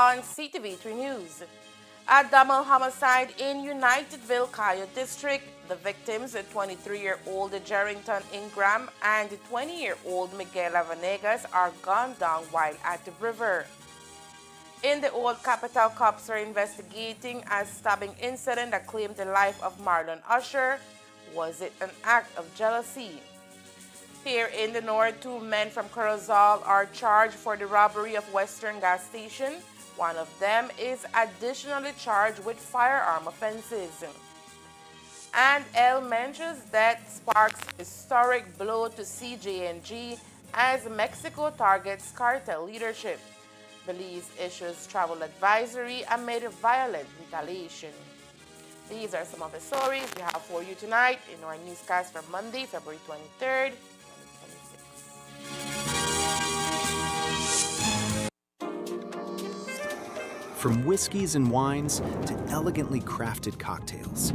on CTV3 News. A double homicide in Unitedville, Coyote District. The victims, a 23-year-old Jerrington Ingram and 20-year-old Miguel Vanegas, are gunned down while at the river. In the Old Capital, cops are investigating a stabbing incident that claimed the life of Marlon Usher. Was it an act of jealousy? Here in the North, 2 men from Corozal are charged for the robbery of Western Gas Station. One of them is additionally charged with firearm offenses. And El Mench's death sparks historic blow to CJNG as Mexico targets cartel leadership. Belize issues travel advisory amid violent retaliation. These are some of the stories we have for you tonight in our newscast for Monday, February 23rd, 2026. From whiskeys and wines to elegantly crafted cocktails.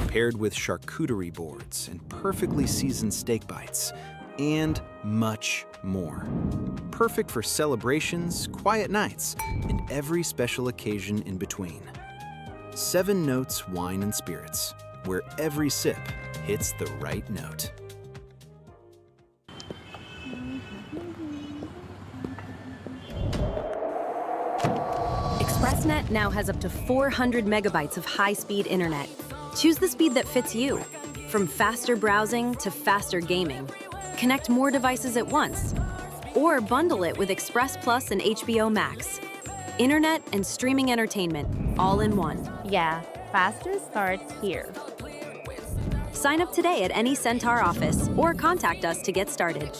Paired with charcuterie boards and perfectly seasoned steak bites, and much more. Perfect for celebrations, quiet nights, and every special occasion in between. 7 Notes Wine and Spirits, where every sip hits the right note. ExpressNet now has up to 400 megabytes of high-speed internet. Choose the speed that fits you. From faster browsing to faster gaming. Connect more devices at once. Or bundle it with Express Plus and HBO Max. Internet and streaming entertainment, all in one. Yeah, faster starts here. Sign up today at any Centaur office or contact us to get started.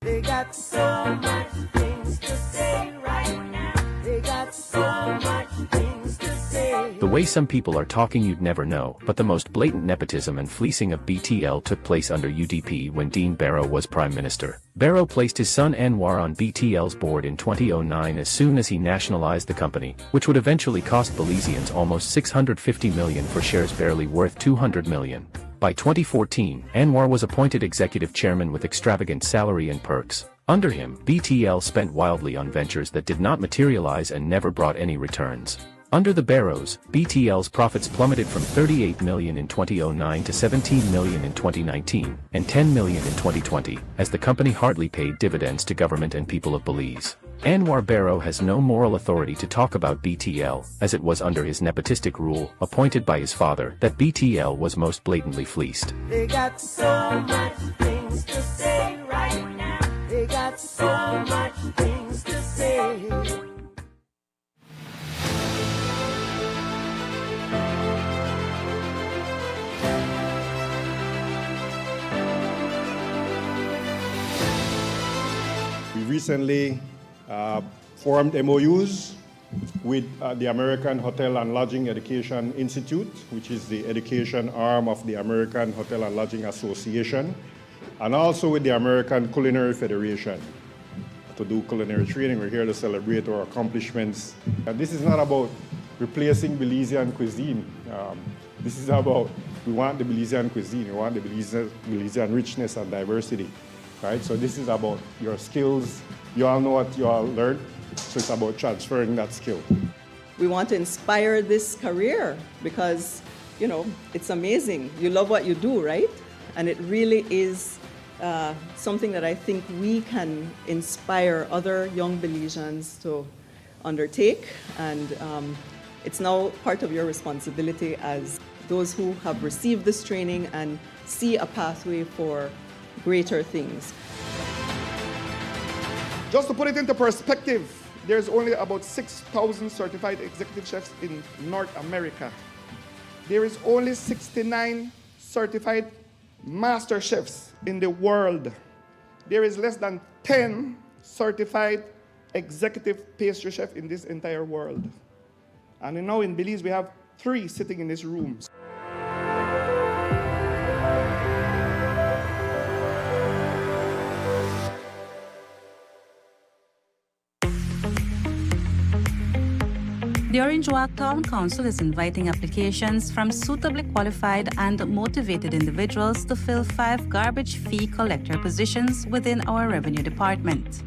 They got so much things to say right now. They got so much things to say. The way some people are talking you'd never know, but the most blatant nepotism and fleecing of BTL took place under UDP when Dean Barrow was Prime Minister. Barrow placed his son Anwar on BTL's board in 2009 as soon as he nationalized the company, which would eventually cost Belizeans almost $650 million for shares barely worth $200 million. By 2014, Anwar was appointed executive chairman with extravagant salary and perks. Under him, BTL spent wildly on ventures that did not materialize and never brought any returns. Under the Barrows, BTL's profits plummeted from $38 million in 2009 to $17 million in 2019, and $10 million in 2020, as the company hardly paid dividends to government and people of Belize. Anwar Barrow has no moral authority to talk about BTL, as it was under his nepotistic rule, appointed by his father, that BTL was most blatantly fleeced. They got so much things to say right now. They got so much things to say. We recently formed MOUs with the American Hotel and Lodging Education Institute, which is the education arm of the American Hotel and Lodging Association, and also with the American Culinary Federation to do culinary training. We're here to celebrate our accomplishments. And this is not about replacing Belizean cuisine. This is about, we want the Belizean cuisine, we want the Belizean richness and diversity, right? So this is about your skills. You all know what you all learned, so it's about transferring that skill. We want to inspire this career because, you know, it's amazing. You love what you do, right? And it really is something that I think we can inspire other young Belizeans to undertake. And it's now part of your responsibility as those who have received this training and see a pathway for greater things. Just to put it into perspective, there's only about 6,000 certified executive chefs in North America. There is only 69 certified master chefs in the world. There is less than 10 certified executive pastry chefs in this entire world. And now in Belize, we have 3 sitting in this room. The Orange Walk Town Council is inviting applications from suitably qualified and motivated individuals to fill 5 garbage fee collector positions within our revenue department.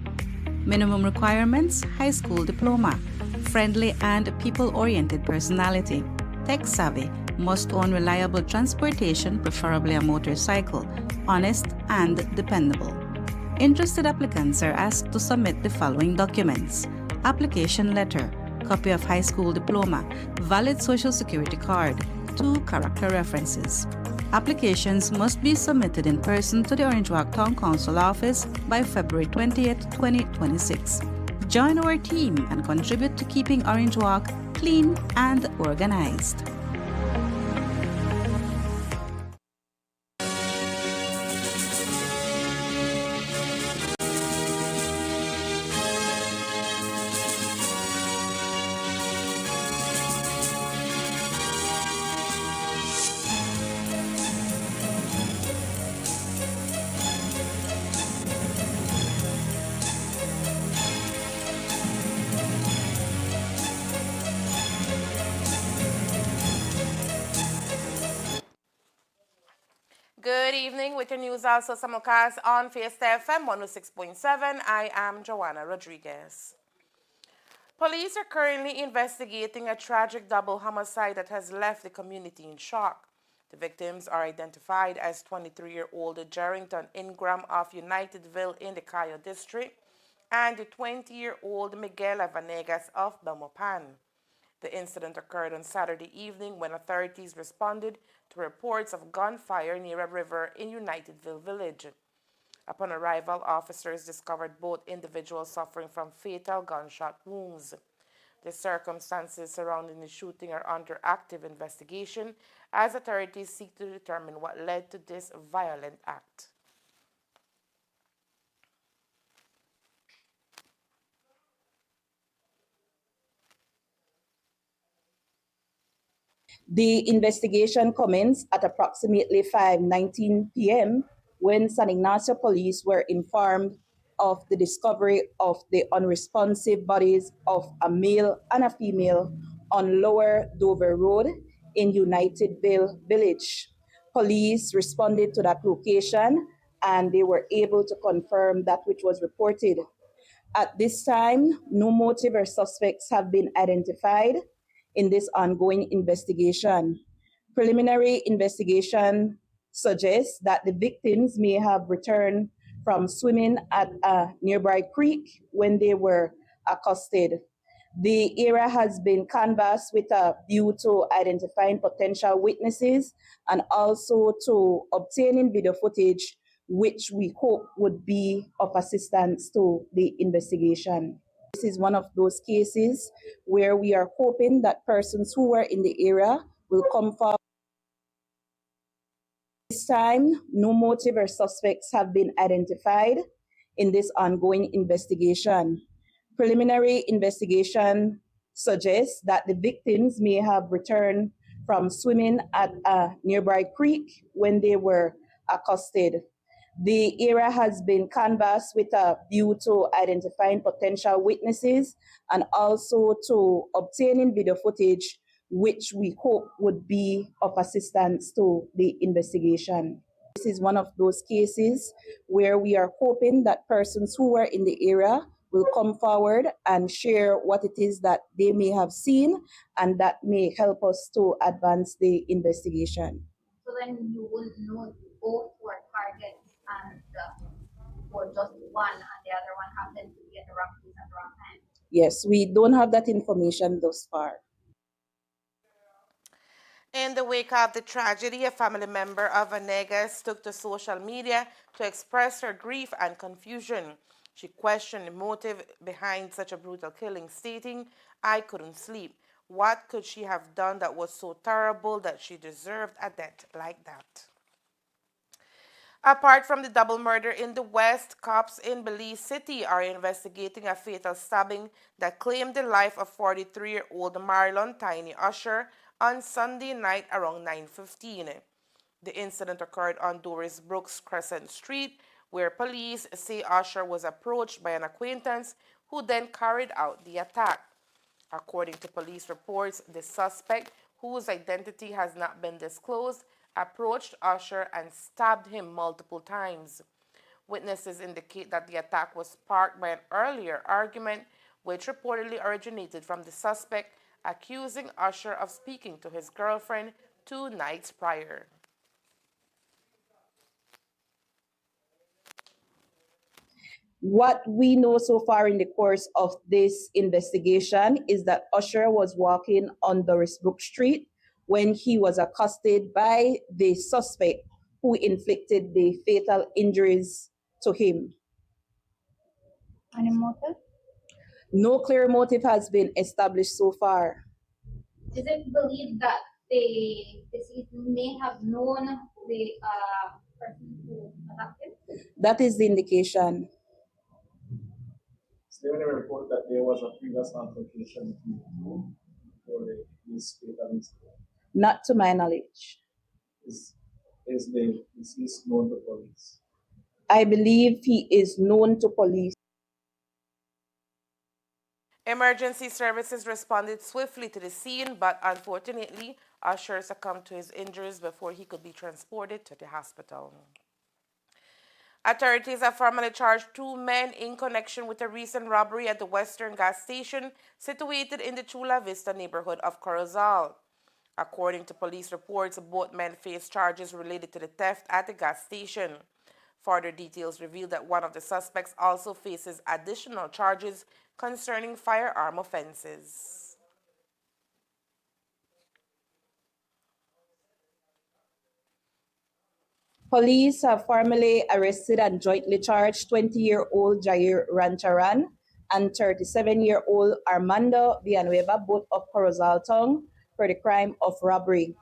Minimum requirements: high school diploma, friendly and people-oriented personality, tech savvy, must own reliable transportation, preferably a motorcycle, honest and dependable. Interested applicants are asked to submit the following documents: application letter, copy of high school diploma, valid social security card, 2 character references. Applications must be submitted in person to the Orange Walk Town Council office by February 20th, 2026. Join our team and contribute to keeping Orange Walk clean and organized. Good evening. With your news also simulcast on Fiesta FM 106.7. I am Joanna Rodriguez. Police are currently investigating a tragic double homicide that has left the community in shock. The victims are identified as 23-year-old Jerrington Ingram of Unitedville in the Cayo district and 20-year-old Miguel Vanegas of Belmopan. The incident occurred on Saturday evening when authorities responded to reports of gunfire near a river in Unitedville village. Upon arrival, officers discovered both individuals suffering from fatal gunshot wounds. The circumstances surrounding the shooting are under active investigation as authorities seek to determine what led to this violent act. The investigation commenced at approximately 5:19 p.m. when San Ignacio police were informed of the discovery of the unresponsive bodies of a male and a female on Lower Dover Road in Unitedville Village. Police responded to that location and they were able to confirm that which was reported. At this time, no motive or suspects have been identified in this ongoing investigation. Preliminary investigation suggests that the victims may have returned from swimming at a nearby creek when they were accosted. The area has been canvassed with a view to identifying potential witnesses and also to obtaining video footage which we hope would be of assistance to the investigation. This is one of those cases where we are hoping that persons who were in the area will come forward. This time, no motive or suspects have been identified in this ongoing investigation. Preliminary investigation suggests that the victims may have returned from swimming at a nearby creek when they were accosted. The area has been canvassed with a view to identifying potential witnesses and also to obtaining video footage which we hope would be of assistance to the investigation. This is one of those cases where we are hoping that persons who were in the area will come forward and share what it is that they may have seen, and that may help us to advance the investigation. So then you will know both were targets and or just one and the other one happened to be at the wrong place at the wrong time? Yes, we don't have that information thus far. In the wake of the tragedy, a family member of Vanegas took to social media to express her grief and confusion. She questioned the motive behind such a brutal killing, stating, "I couldn't sleep. What could she have done that was so terrible that she deserved a death like that?" Apart from the double murder in the West, cops in Belize City are investigating a fatal stabbing that claimed the life of 43-year-old Marlon Tiny Usher on Sunday night around 9:15. The incident occurred on Doris Brooks Crescent Street, where police say Usher was approached by an acquaintance who then carried out the attack. According to police reports, the suspect, whose identity has not been disclosed, approached Usher and stabbed him multiple times. Witnesses indicate that the attack was sparked by an earlier argument, which reportedly originated from the suspect accusing Usher of speaking to his girlfriend 2 nights prior. What we know so far in the course of this investigation is that Usher was walking on Dorisbrook Street when he was accosted by the suspect who inflicted the fatal injuries to him. Any motive? No clear motive has been established so far. Is it believed that the deceased may have known the person who attacked him? That is the indication. Is there any report that there was a previous altercation before this fatal incident? Not to my knowledge. Is the deceased known to police? I believe he is known to police. Emergency services responded swiftly to the scene, but unfortunately, Usher succumbed to his injuries before he could be transported to the hospital. Authorities have formally charged 2 men in connection with a recent robbery at the Western gas station situated in the Chula Vista neighborhood of Corozal. According to police reports, both men face charges related to the theft at the gas station. Further details reveal that one of the suspects also faces additional charges concerning firearm offenses. Police have formally arrested and jointly charged 20-year-old Jair Rancharan and 37-year-old Armando Villanueva, both of Corozal Town, for the crime of robbery.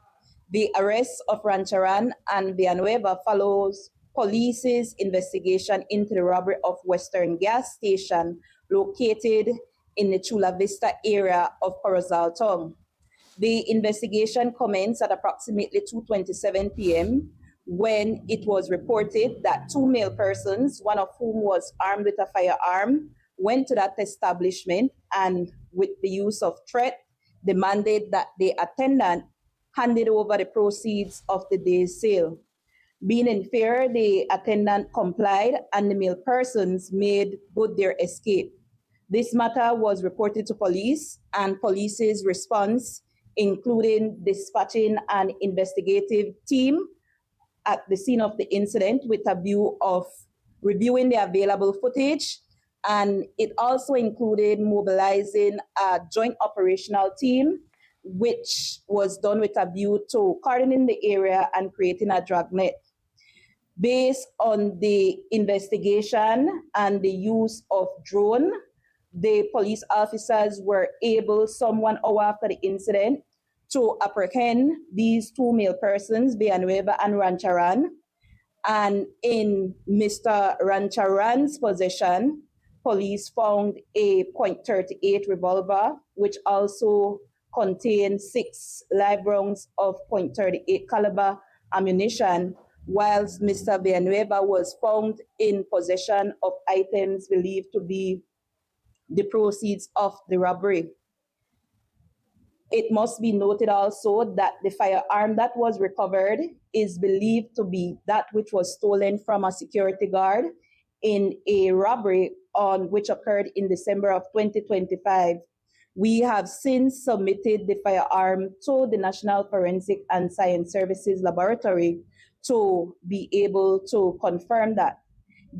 The arrest of Rancharan and Villanueva follows police's investigation into the robbery of Western gas station located in the Chula Vista area of Corozal Town. The investigation commenced at approximately 2:27 p.m. when it was reported that 2 male persons, one of whom was armed with a firearm, went to that establishment and, with the use of threat, demanded that the attendant handed over the proceeds of the day's sale. Being in fear, the attendant complied and the male persons made good their escape. This matter was reported to police, and police's response, including dispatching an investigative team at the scene of the incident with a view of reviewing the available footage, and it also included mobilizing a joint operational team, which was done with a view to cordoning the area and creating a dragnet. Based on the investigation and the use of drone, the police officers were able, some 1 hour after the incident, to apprehend these 2 male persons, Villanueva and Rancharan. And in Mr. Rancharan's possession, police found a .38 revolver, which also contained 6 live rounds of .38 caliber ammunition, whilst Mr. Villanueva was found in possession of items believed to be the proceeds of the robbery. It must be noted also that the firearm that was recovered is believed to be that which was stolen from a security guard in a robbery which occurred in December of 2025. We have since submitted the firearm to the National Forensic and Science Services Laboratory to be able to confirm that.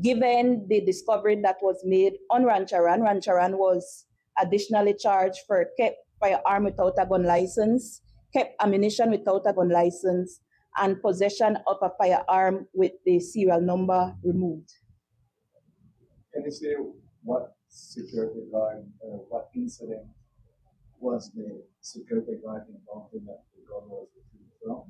Given the discovery that was made on Rancharan, Rancharan was additionally charged for kept firearm without a gun license, kept ammunition without a gun license, and possession of a firearm with the serial number removed. Can you say what security guard, what incident was the security guard involved in that the gun was retrieved from?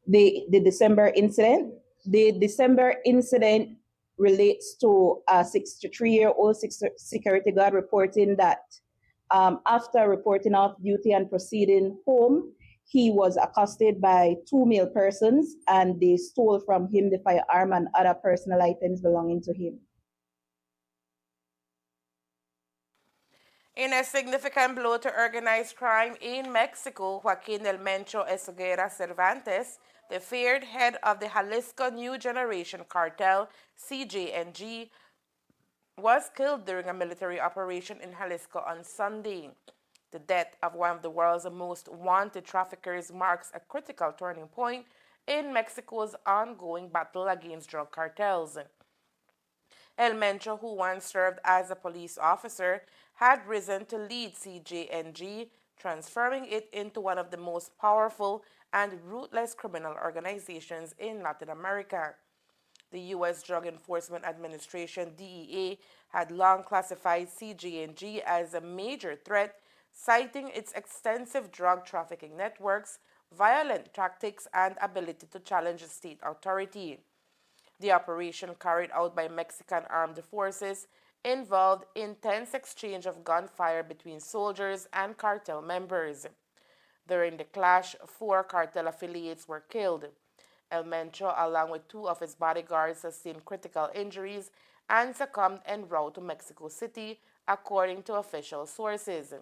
The December incident? The December incident relates to a 63-year-old security guard reporting that after reporting off duty and proceeding home, he was accosted by 2 male persons and they stole from him the firearm and other personal items belonging to him. In a significant blow to organized crime in Mexico, Joaquin El Mencho Esguerra Cervantes, the feared head of the Jalisco New Generation Cartel, CJNG, was killed during a military operation in Jalisco on Sunday. The death of one of the world's most wanted traffickers marks a critical turning point in Mexico's ongoing battle against drug cartels. El Mencho, who once served as a police officer, had risen to lead CJNG, transforming it into one of the most powerful and ruthless criminal organizations in Latin America. The U.S. Drug Enforcement Administration, DEA, had long classified CJNG as a major threat, citing its extensive drug trafficking networks, violent tactics, and ability to challenge state authority. The operation, carried out by Mexican armed forces, involved intense exchange of gunfire between soldiers and cartel members. During the clash, 4 cartel affiliates were killed. El Mencho, along with 2 of his bodyguards, sustained critical injuries and succumbed en route to Mexico City, according to official sources.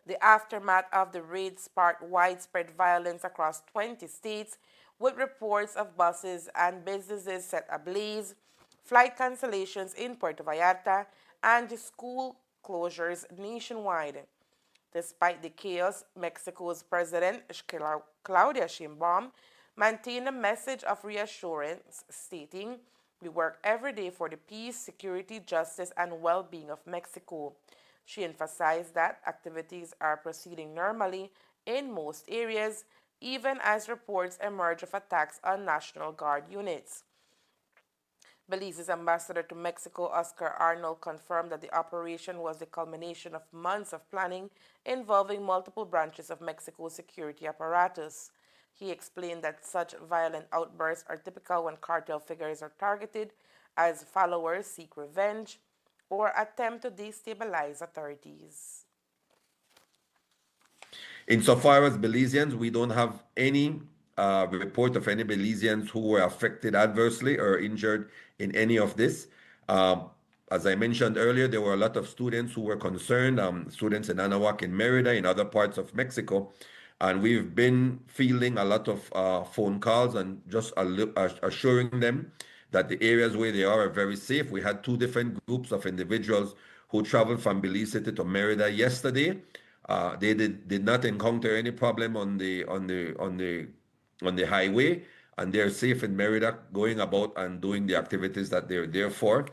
The aftermath of the raid sparked widespread violence across 20 states, with reports of buses and businesses set ablaze, flight cancellations in Puerto Vallarta, and school closures nationwide. Despite the chaos, Mexico's President Claudia Sheinbaum maintained a message of reassurance, stating, "We work every day for the peace, security, justice, and well-being of Mexico." She emphasized that activities are proceeding normally in most areas, even as reports emerge of attacks on National Guard units. Belize's ambassador to Mexico, Oscar Arnold, confirmed that the operation was the culmination of months of planning involving multiple branches of Mexico's security apparatus. He explained that such violent outbursts are typical when cartel figures are targeted, as followers seek revenge or attempt to destabilize authorities. Insofar as Belizeans, we don't have any report of any Belizeans who were affected adversely or injured in any of this. As I mentioned earlier, there were a lot of students who were concerned, students in Anahuac, in Merida, in other parts of Mexico. And we've been fielding a lot of phone calls and just assuring them that the areas where they are very safe. We had 2 different groups of individuals who traveled from Belize City to Merida yesterday. They did not encounter any problem on the highway, and they're safe in Merida, going about and doing the activities that they're there for.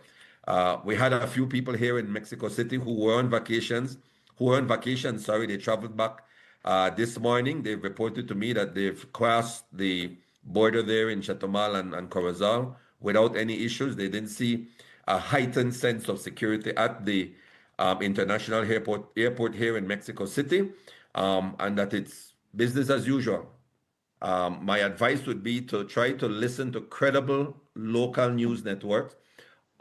We had a few people here in Mexico City who were on vacations. They traveled back this morning. They've reported to me that they've crossed the border there in Chetumal and Corozal without any issues. They didn't see a heightened sense of security at the international airport here in Mexico City, and that it's business as usual. My advice would be to try to listen to credible local news networks,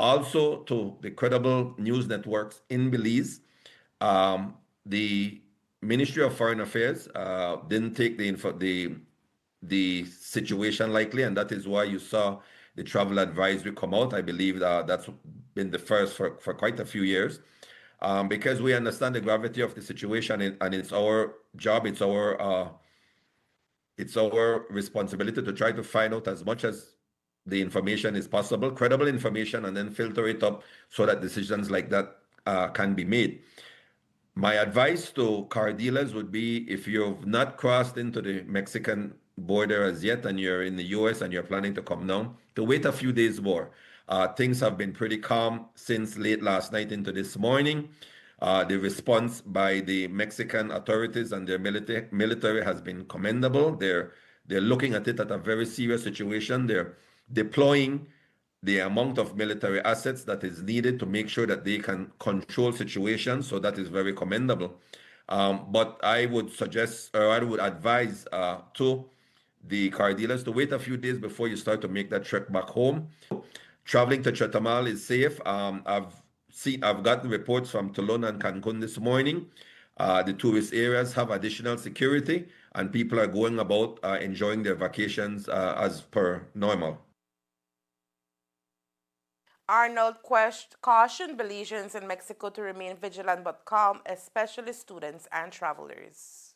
also to the credible news networks in Belize. The Ministry of Foreign Affairs didn't take the situation lightly, and that is why you saw the travel advisory come out. I believe that's been the first for quite a few years, because we understand the gravity of the situation, and it's our job, it's our responsibility to try to find out as much as the information is possible, credible information, and then filter it up so that decisions like that can be made. My advice to car dealers would be, if you've not crossed into the Mexican border as yet and you're in the US and you're planning to come down, to wait a few days more. Things have been pretty calm since late last night into this morning. The response by the Mexican authorities and their military has been commendable. They're looking at it at a very serious situation. They're deploying the amount of military assets that is needed to make sure that they can control situations. So that is very commendable. But I would suggest, or I would advise to the car dealers to wait a few days before you start to make that trek back home. Traveling to Chetumal is safe. I've gotten reports from Tulum and Cancun this morning. The tourist areas have additional security, and people are going about enjoying their vacations as per normal. Arnold cautioned Belizeans in Mexico to remain vigilant but calm, especially students and travelers.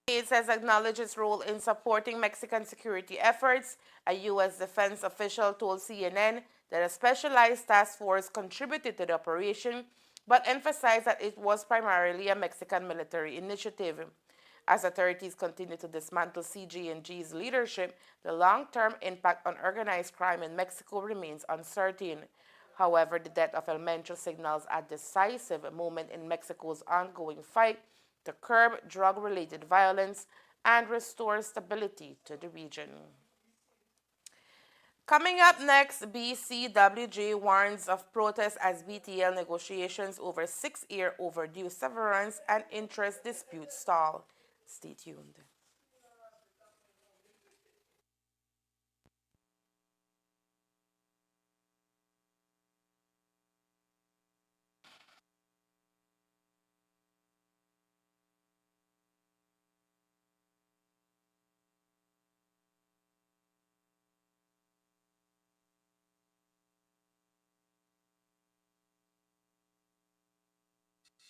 States has acknowledged its role in supporting Mexican security efforts. A U.S. defense official told CNN that a specialized task force contributed to the operation, but emphasized that it was primarily a Mexican military initiative. As authorities continue to dismantle CG&G's leadership, the long-term impact on organized crime in Mexico remains uncertain. However, the death of El Mencho signals a decisive moment in Mexico's ongoing fight to curb drug-related violence and restore stability to the region. Coming up next, BCWJ warns of protests as BTL negotiations over 6-year overdue severance and interest disputes stall. Stay tuned.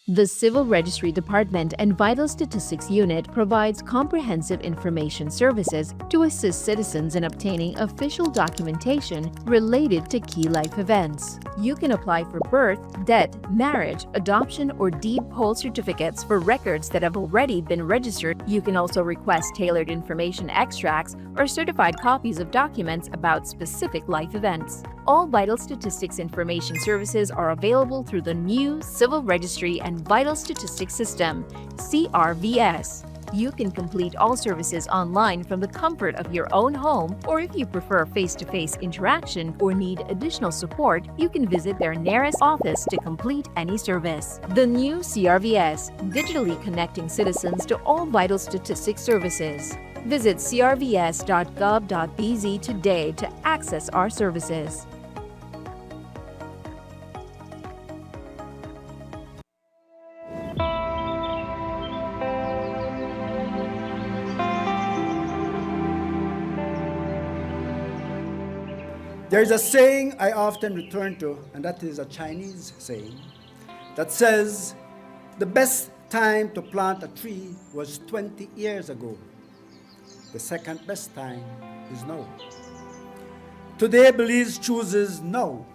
The Civil Registry Department and Vital Statistics Unit provides comprehensive information services to assist citizens in obtaining official documentation related to key life events. You can apply for birth, death, marriage, adoption, or deed poll certificates for records that have already been registered. You can also request tailored information extracts or certified copies of documents about specific life events. All Vital Statistics information services are available through the new Civil Registry and Vital Statistics System, CRVS. You can complete all services online from the comfort of your own home, or if you prefer face-to-face interaction or need additional support, you can visit their nearest office to complete any service. The new CRVS, digitally connecting citizens to all vital statistics services. Visit crvs.gov.bz today to access our services. There's a saying I often return to, and that is a Chinese saying, that says, the best time to plant a tree was 20 years ago. The second best time is now. Today, Belize chooses now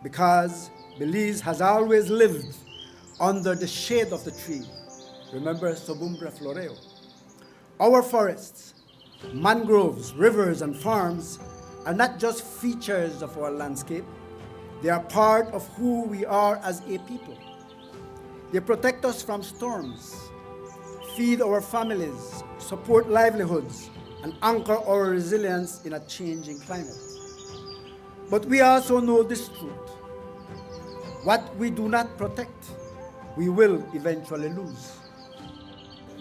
because Belize has always lived under the shade of the tree. Remember Sobumbra floreo. Our forests, mangroves, rivers, and farms are not just features of our landscape, they are part of who we are as a people. They protect us from storms, feed our families, support livelihoods, and anchor our resilience in a changing climate. But we also know this truth. What we do not protect, we will eventually lose.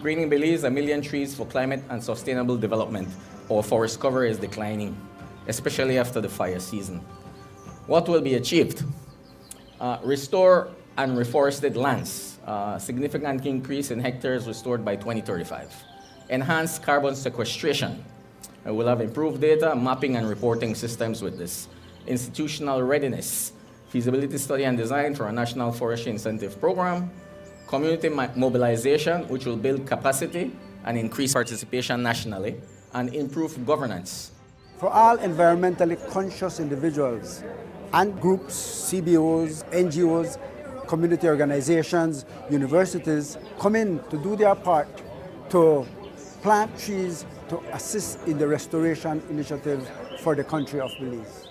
Greening Belize, 1,000,000 trees for climate and sustainable development. Our forest cover is declining, especially after the fire season. What will be achieved? Restore and reforested lands, significant increase in hectares restored by 2035. Enhance carbon sequestration. We'll have improved data, mapping, and reporting systems with this. Institutional readiness, feasibility study and design for a national forestry incentive program. Community mobilization, which will build capacity and increase participation nationally, and improve governance. For all environmentally conscious individuals and groups, CBOs, NGOs, community organizations, universities, come in to do their part to plant trees to assist in the restoration initiative for the country of Belize.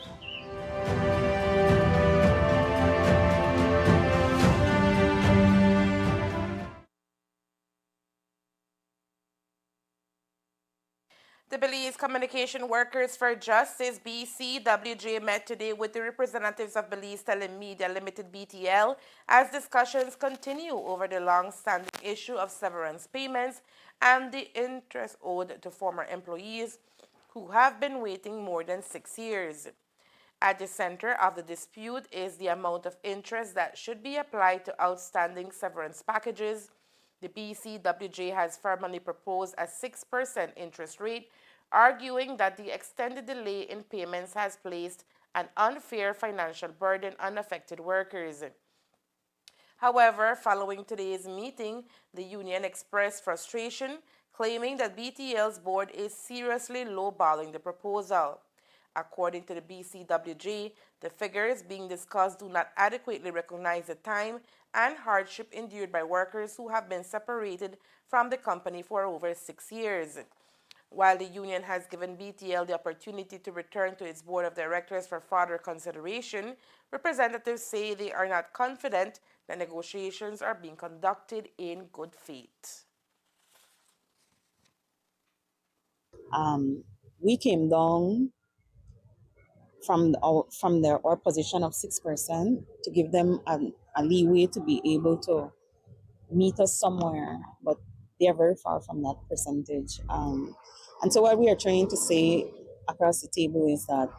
The Belize Communication Workers for Justice, BCWJ, met today with the representatives of Belize Telemedia Limited, BTL, as discussions continue over the long-standing issue of severance payments and the interest owed to former employees who have been waiting more than 6 years. At the center of the dispute is the amount of interest that should be applied to outstanding severance packages. The BCWJ has formally proposed a 6% interest rate, arguing that the extended delay in payments has placed an unfair financial burden on affected workers. However, following today's meeting, the union expressed frustration, claiming that BTL's board is seriously lowballing the proposal. According to the BCWJ, the figures being discussed do not adequately recognize the time and hardship endured by workers who have been separated from the company for over 6 years. While the union has given BTL the opportunity to return to its board of directors for further consideration, representatives say they are not confident that negotiations are being conducted in good faith. We came down our position of 6% to give them a leeway to be able to meet us somewhere, but they are very far from that percentage. And so what we are trying to say across the table is that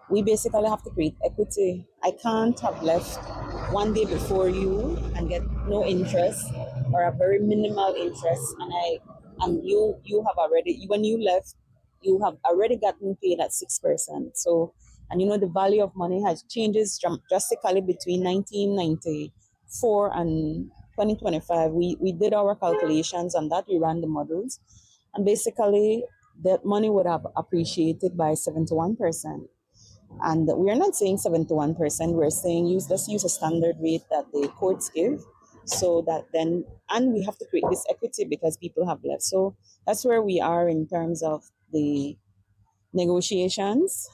we basically have to create equity. I can't have left one day before you and get no interest or a very minimal interest, and you have already, when you left, you have already gotten paid at 6%. So, and you know, the value of money has changes drastically between 1994 and 2025. We did our calculations on that. We ran the models, and basically that money would have appreciated by 71%. And we're not saying 71%, we're saying let's use a standard rate that the courts give, so that then, and we have to create this equity because people have left. So that's where we are in terms of the negotiations.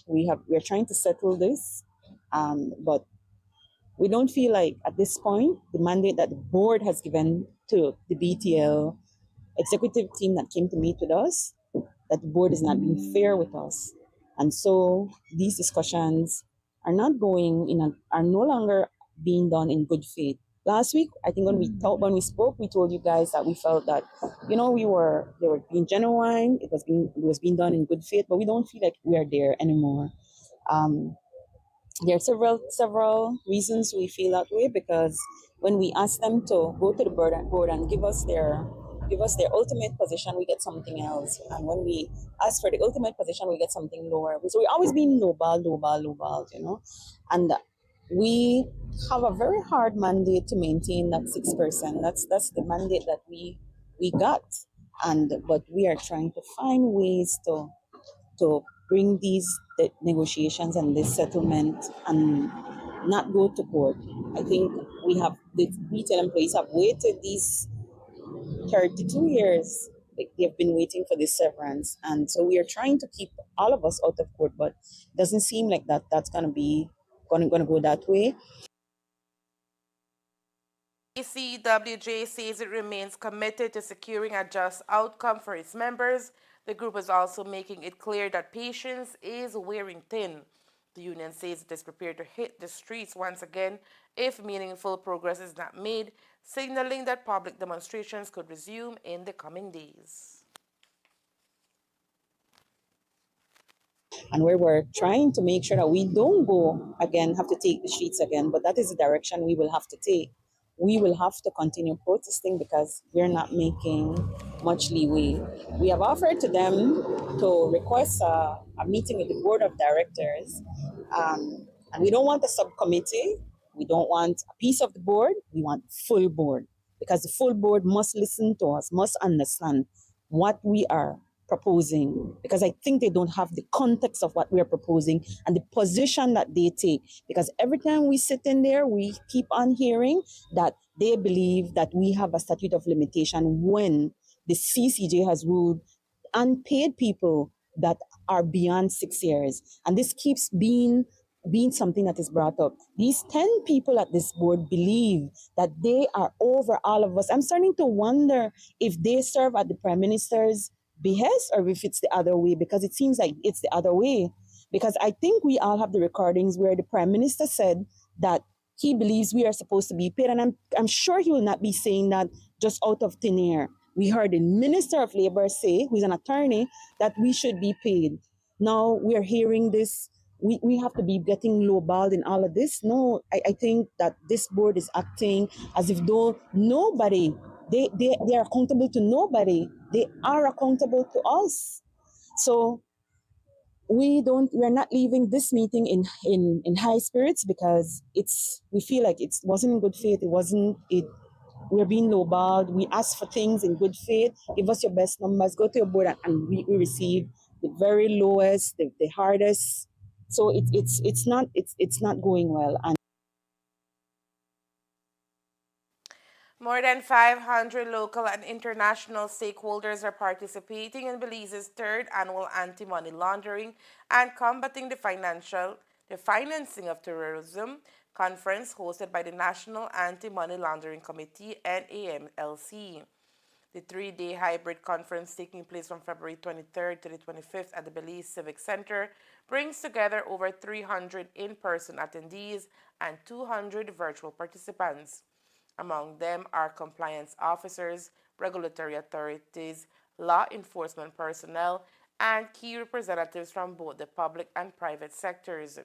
We're trying to settle this, but we don't feel like at this point the mandate that the board has given to the BTL executive team that came to meet with us, that the board is not being fair with us. And so these discussions are not are no longer being done in good faith. Last week, I think when we spoke, we told you guys that we felt that, they were being genuine, it was being done in good faith, but we don't feel like we are there anymore. There are several reasons we feel that way, because when we ask them to go to the board and give us their ultimate position, we get something else. And when we ask for the ultimate position, we get something lower. So we're always being lowball, And we have a very hard mandate to maintain that 6%. That's the mandate that we got. But we are trying to find ways to bring these negotiations and this settlement and not go to court. I think the retail employees have waited these 32 years. Like, they've been waiting for this severance, and so we are trying to keep all of us out of court, but it doesn't seem like that's going to go that way. BCWJ says it remains committed to securing a just outcome for its members. The group is also making it clear that patience is wearing thin. The union says it is prepared to hit the streets once again if meaningful progress is not made, signaling that public demonstrations could resume in the coming days. And where we're trying to make sure that we don't have to take the streets again, but that is the direction we will have to take. We will have to continue protesting because we're not making much leeway. We have offered to them to request a meeting with the board of directors, and we don't want a subcommittee. We don't want a piece of the board. We want full board, because the full board must listen to us, must understand what we are proposing, because I think they don't have the context of what we are proposing and the position that they take. Because every time we sit in there, we keep on hearing that they believe that we have a statute of limitation when the CCJ has ruled unpaid people that are beyond 6 years. And this keeps being something that is brought up. These 10 people at this board believe that they are over all of us. I'm starting to wonder if they serve at the Prime Minister's behest or if it's the other way, because it seems like it's the other way. Because I think we all have the recordings where the Prime Minister said that he believes we are supposed to be paid, and I'm sure he will not be saying that just out of thin air. We heard the Minister of Labor say, who is an attorney, that we should be paid. Now we are hearing this we have to be getting lowballed in all of this. No, I think that this board is acting as if though nobody, they are accountable to nobody. They are accountable to us. So we're not leaving this meeting in high spirits, because we feel like it wasn't in good faith. We're being lowballed. We ask for things in good faith. Give us your best numbers. Go to your board, and we receive the very lowest, the hardest. So it's not going well. And more than 500 local and international stakeholders are participating in Belize's third annual anti-money laundering and combating the financing of terrorism conference hosted by the National Anti-Money Laundering Committee, NAMLC. The three-day hybrid conference, taking place from February 23rd to the 25th at the Belize Civic Center, brings together over 300 in-person attendees and 200 virtual participants. Among them are compliance officers, regulatory authorities, law enforcement personnel, and key representatives from both the public and private sectors.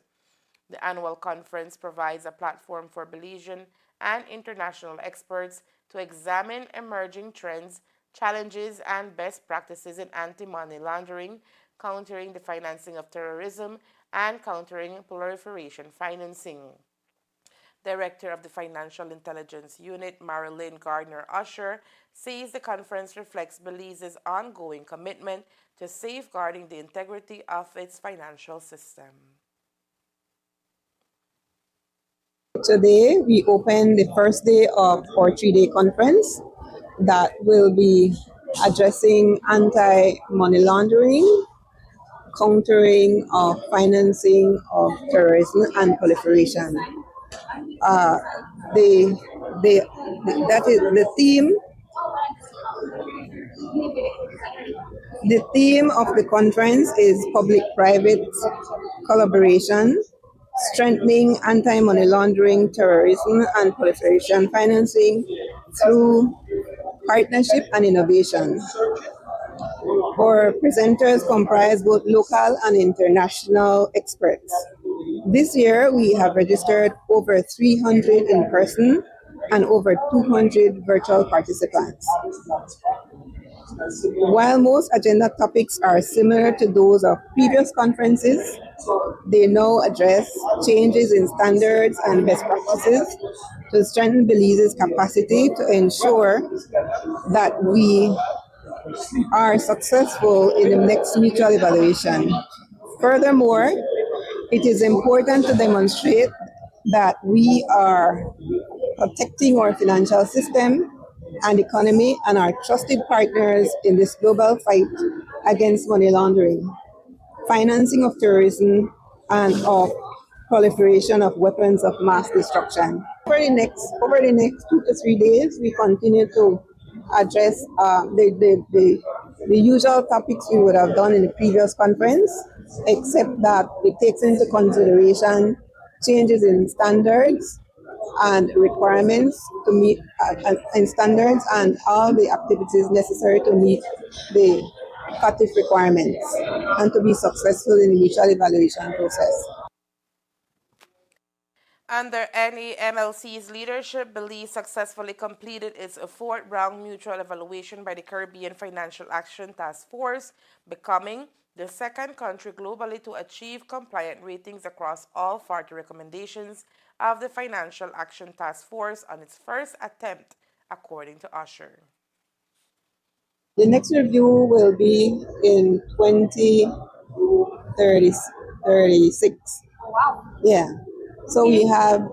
The annual conference provides a platform for Belizean and international experts to examine emerging trends, challenges, and best practices in anti-money laundering, countering the financing of terrorism, and countering proliferation financing. Director of the Financial Intelligence Unit, Marilyn Gardner-Usher, says the conference reflects Belize's ongoing commitment to safeguarding the integrity of its financial system. Today, we open the first day of our 3-day conference that will be addressing anti-money laundering, countering of financing of terrorism and proliferation. That is the theme. The theme of the conference is public-private collaboration, strengthening anti-money laundering, terrorism, and proliferation financing through partnership and innovation. Our presenters comprise both local and international experts. This year, we have registered over 300 in person and over 200 virtual participants. While most agenda topics are similar to those of previous conferences, they now address changes in standards and best practices to strengthen Belize's capacity to ensure that we are successful in the next mutual evaluation. Furthermore, it is important to demonstrate that we are protecting our financial system and economy and our trusted partners in this global fight against money laundering, financing of terrorism, and of proliferation of weapons of mass destruction. Over the next 2 to 3 days, we continue to address the usual topics we would have done in the previous conference, except that it takes into consideration changes in standards and requirements to meet and standards and all the activities necessary to meet the CTV requirements and to be successful in the mutual evaluation process. Under NAMLC's leadership, Belize successfully completed its fourth round mutual evaluation by the Caribbean Financial Action Task Force, becoming the second country globally to achieve compliant ratings across all 40 recommendations of the Financial Action Task Force on its first attempt, according to Usher. The next review will be in 2036. Oh, wow. Yeah. So we have,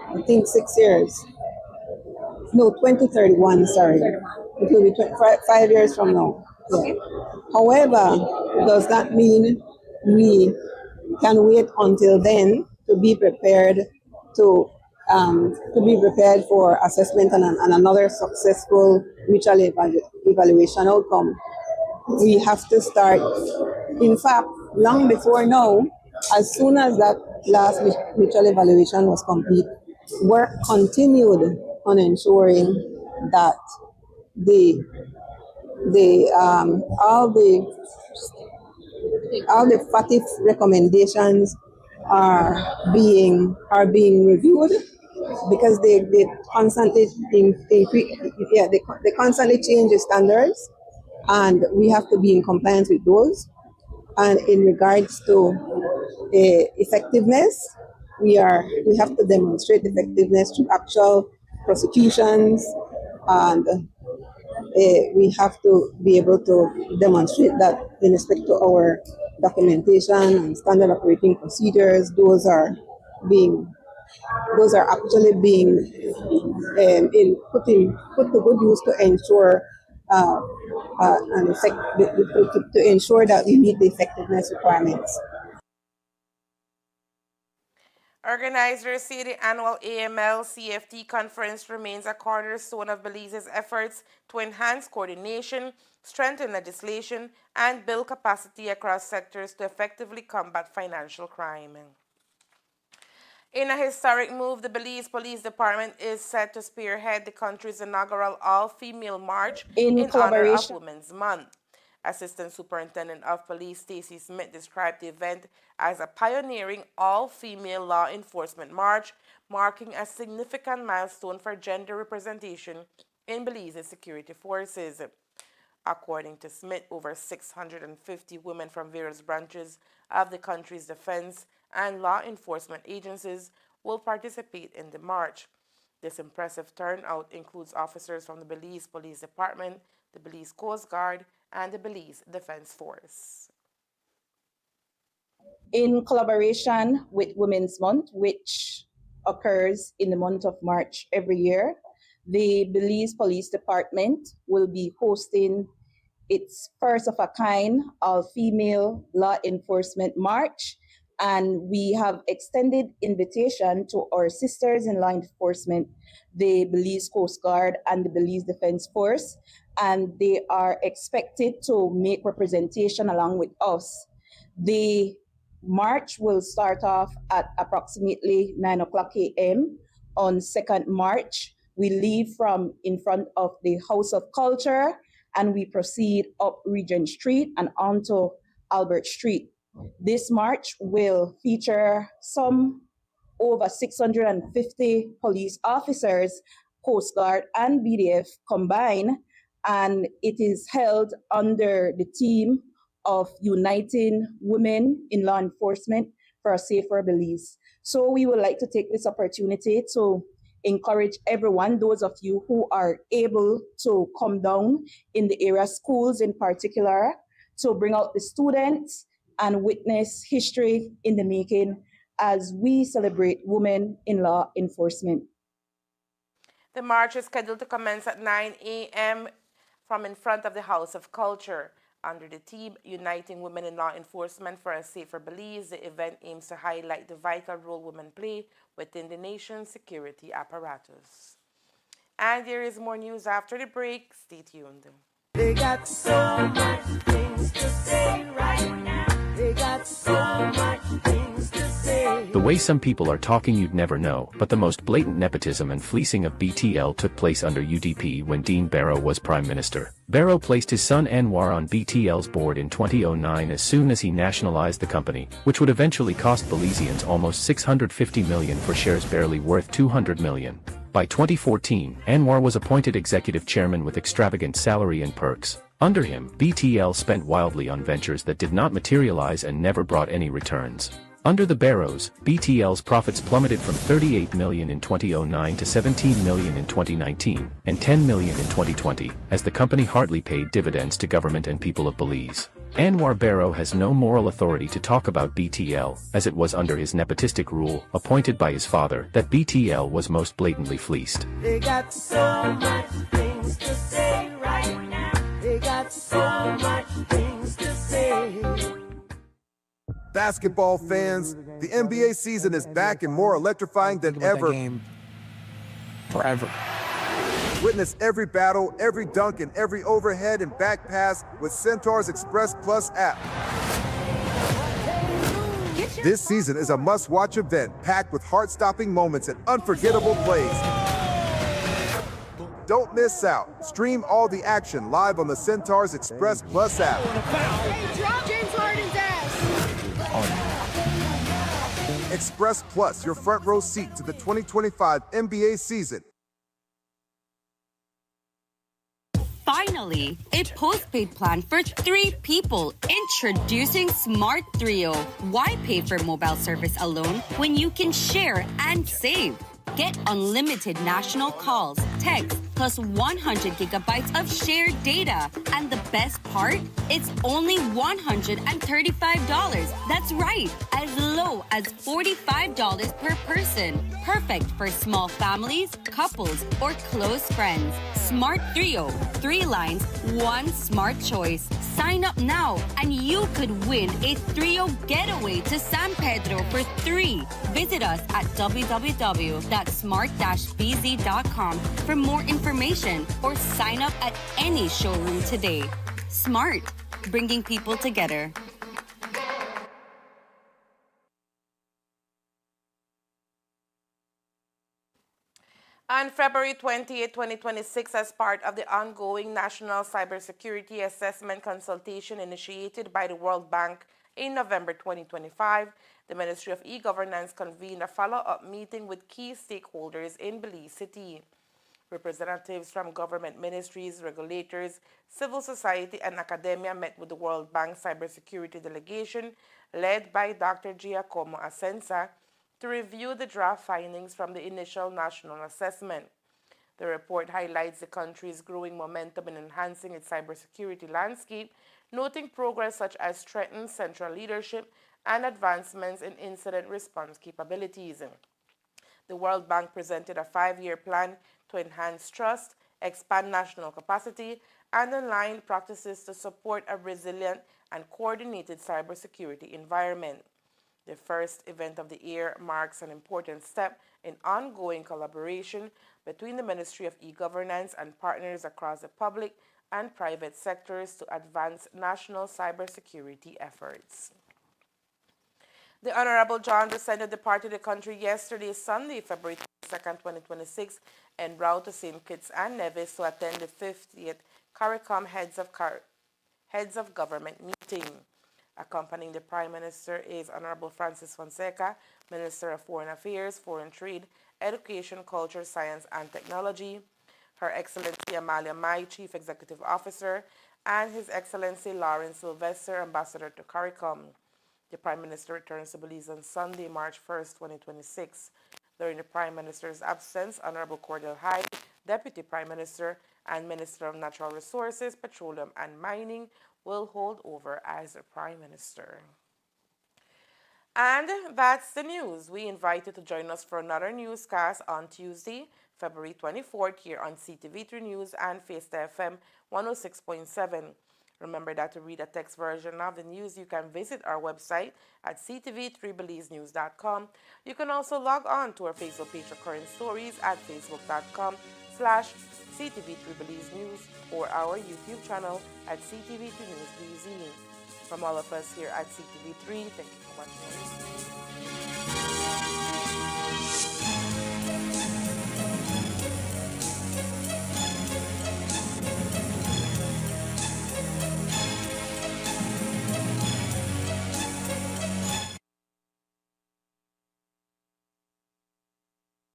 I think, 6 years. No, 2031, sorry. It will be 5 years from now. Yeah. However, does that mean we can wait until then to be prepared for assessment and another successful mutual evaluation outcome? We have to start, in fact, long before now, as soon as that last mutual evaluation was complete, work continued on ensuring that all the all the FATF recommendations are being reviewed because they constantly they constantly change the standards, and we have to be in compliance with those. And in regards to effectiveness, we have to demonstrate effectiveness through actual prosecutions, and we have to be able to demonstrate that in respect to our documentation and standard operating procedures, being those are actually being put to good use to ensure to ensure that we meet the effectiveness requirements. Organizers say the annual AML CFT conference remains a cornerstone of Belize's efforts to enhance coordination, strengthen legislation, and build capacity across sectors to effectively combat financial crime. In a historic move, the Belize Police Department is set to spearhead the country's inaugural all-female march in honor of Women's Month. Assistant Superintendent of Police Stacey Smith described the event as a pioneering all-female law enforcement march, marking a significant milestone for gender representation in Belize's security forces. According to Smith, over 650 women from various branches of the country's defense and law enforcement agencies will participate in the march. This impressive turnout includes officers from the Belize Police Department, the Belize Coast Guard, and the Belize Defense Force. In collaboration with Women's Month, which occurs in the month of March every year, the Belize Police Department will be hosting its first of a kind all-female law enforcement march, and we have extended invitation to our sisters in law enforcement, the Belize Coast Guard and the Belize Defense Force, and they are expected to make representation along with us. The march will start off at approximately 9 o'clock a.m. on 2nd March. We leave from in front of the House of Culture and we proceed up Regent Street and onto Albert Street. This march will feature some over 650 police officers, Coast Guard and BDF combined, and it is held under the theme of Uniting Women in Law Enforcement for a Safer Belize. So we would like to take this opportunity to encourage everyone, those of you who are able to come down in the area, schools in particular, to bring out the students and witness history in the making as we celebrate women in law enforcement. The march is scheduled to commence at 9 a.m. from in front of the House of Culture. Under the theme, Uniting Women in Law Enforcement for a Safer Belize, the event aims to highlight the vital role women play within the nation's security apparatus. And there is more news after the break. Stay tuned. They got so much things to say right now. They got so much things to say. The way some people are talking you'd never know, but the most blatant nepotism and fleecing of BTL took place under UDP when Dean Barrow was Prime Minister. Barrow placed his son Anwar on BTL's board in 2009 as soon as he nationalized the company, which would eventually cost Belizeans almost $650 million for shares barely worth $200 million. By 2014, Anwar was appointed executive chairman with extravagant salary and perks. Under him, BTL spent wildly on ventures that did not materialize and never brought any returns. Under the Barrows, BTL's profits plummeted from $38 million in 2009 to $17 million in 2019, and $10 million in 2020, as the company hardly paid dividends to government and people of Belize. Anwar Barrow has no moral authority to talk about BTL, as it was under his nepotistic rule, appointed by his father, that BTL was most blatantly fleeced. They got so much things to say right now. They got so much things to say. Basketball fans, the NBA season is back and more electrifying than ever. Forever. Witness every battle, every dunk, and every overhead and back pass with Centaur's Express Plus app. This season is a must-watch event packed with heart-stopping moments and unforgettable plays. Don't miss out. Stream all the action live on the Centaur's Express Plus app. Hey, drop James Harden's ass. Express Plus, your front row seat to the 2025 NBA season. Finally, a postpaid plan for 3 people. Introducing Smart Trio. Why pay for mobile service alone when you can share and save? Get unlimited national calls, texts, plus 100 gigabytes of shared data. And the best part? It's only $135. That's right, as low as $45 per person. Perfect for small families, couples, or close friends. Smart Trio. 3 lines, 1 smart choice. Sign up now and you could win a Trio getaway to San Pedro for 3. Visit us at www.smart-bz.com for more information or sign up at any showroom today. Smart, bringing people together. On February 28, 2026, as part of the ongoing National Cybersecurity Assessment Consultation initiated by the World Bank in November 2025, the Ministry of E-Governance convened a follow-up meeting with key stakeholders in Belize City. Representatives from government ministries, regulators, civil society, and academia met with the World Bank Cybersecurity Delegation, led by Dr. Giacomo Asenza, to review the draft findings from the initial national assessment. The report highlights the country's growing momentum in enhancing its cybersecurity landscape, noting progress such as strengthened central leadership and advancements in incident response capabilities. The World Bank presented a 5-year plan to enhance trust, expand national capacity, and align practices to support a resilient and coordinated cybersecurity environment. The first event of the year marks an important step in ongoing collaboration between the Ministry of E-Governance and partners across the public and private sectors to advance national cybersecurity efforts. The Honorable John descended departed the country yesterday, Sunday, February 22nd, 2026, en route to St. Kitts and Nevis to attend the 50th CARICOM Heads of Government meeting. Accompanying the Prime Minister is Honorable Francis Fonseca, Minister of Foreign Affairs, Foreign Trade, Education, Culture, Science, and Technology, Her Excellency Amalia Mai, Chief Executive Officer, and His Excellency Lawrence Sylvester, Ambassador to CARICOM. The Prime Minister returns to Belize on Sunday, March 1st, 2026. During the Prime Minister's absence, Honorable Cordell Hyde, Deputy Prime Minister and Minister of Natural Resources, Petroleum and Mining, will hold over as the Prime Minister. And that's the news. We invite you to join us for another newscast on Tuesday, February 24th, here on CTV3 News and Fiesta FM 106.7. Remember that to read a text version of the news, you can visit our website at ctv3belizenews.com. You can also log on to our Facebook page for current stories at facebook.com/CTV3BelizeNews or our YouTube channel at CTV3 News BZ. From all of us here at CTV3, thank you for watching.